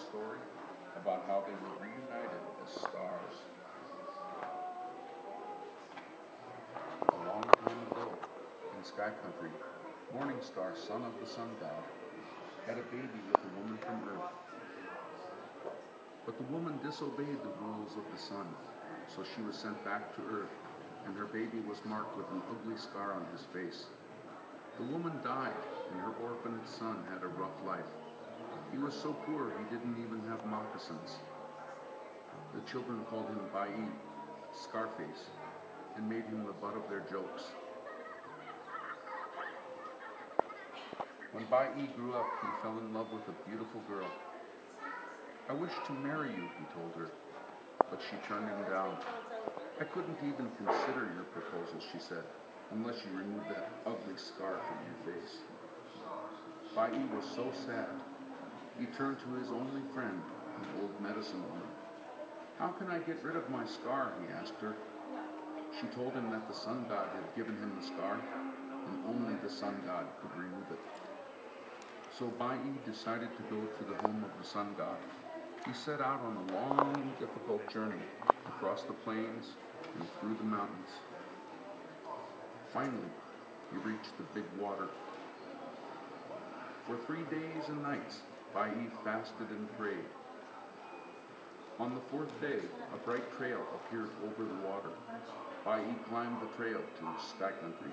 story about how they were reunited as stars. A long time ago, in Sky Country, Morningstar, son of the sun god, had a baby with a woman from Earth. But the woman disobeyed the rules of the sun, so she was sent back to Earth, and her baby was marked with an ugly scar on his face. The woman died, and her orphaned son had a rough life. He was so poor he didn't even have moccasins. The children called him Bai, Scarface, and made him the butt of their jokes. When Bai grew up, he fell in love with a beautiful girl. "I wish to marry you," he told her, but she turned him down. "I couldn't even consider your proposal," she said, "unless you remove that ugly scar from your face." Bai was so sad. He turned to his only friend, an old medicine woman. "How can I get rid of my scar?" he asked her. She told him that the sun god had given him the scar, and only the sun god could remove it. So Bai decided to go to the home of the sun god. He set out on a long, difficult journey across the plains and through the mountains. Finally, he reached the big water. For 3 days and nights, Bai fasted and prayed. On the 4th day, a bright trail appeared over the water. Bai climbed the trail to Sky Country.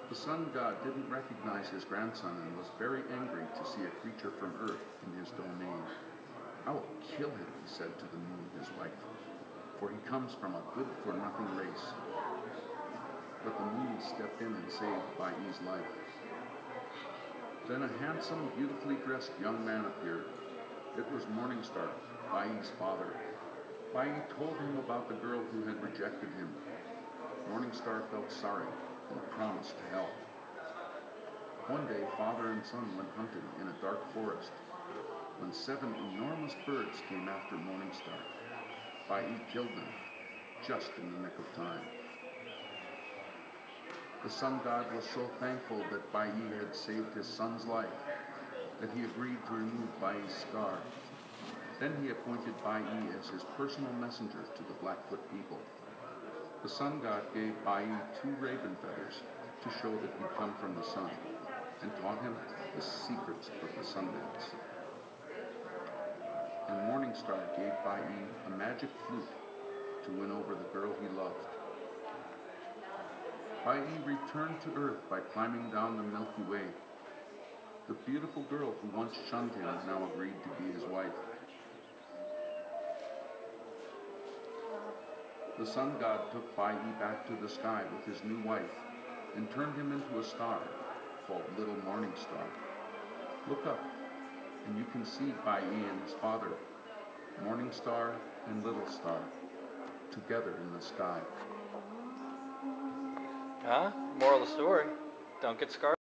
The sun god didn't recognize his grandson and was very angry to see a creature from Earth in his domain. "I will kill him," he said to the moon, his wife, "for he comes from a good-for-nothing race." But the moon stepped in and saved Bai's life. Then a handsome, beautifully dressed young man appeared. It was Morningstar, Bai's father. Bai told him about the girl who had rejected him. Morningstar felt sorry and promised to help. One day, father and son went hunting in a dark forest. When 7 enormous birds came after Morningstar, Bai killed them, just in the nick of time. The sun god was so thankful that Bai had saved his son's life that he agreed to remove Bai's scar. Then he appointed Bai as his personal messenger to the Blackfoot people. The sun god gave Bai 2 raven feathers to show that he'd come from the sun, and taught him the secrets of the sun dance. And Morningstar gave Bai a magic flute to win over the girl he loved. Bai returned to Earth by climbing down the Milky Way. The beautiful girl who once shunned him now agreed to be his wife. The sun god took Bai back to the sky with his new wife and turned him into a star called Little Morningstar. Look up, and you can see Bai and his father, Morningstar and Little Star, together in the sky. Moral of the story, don't get scarred.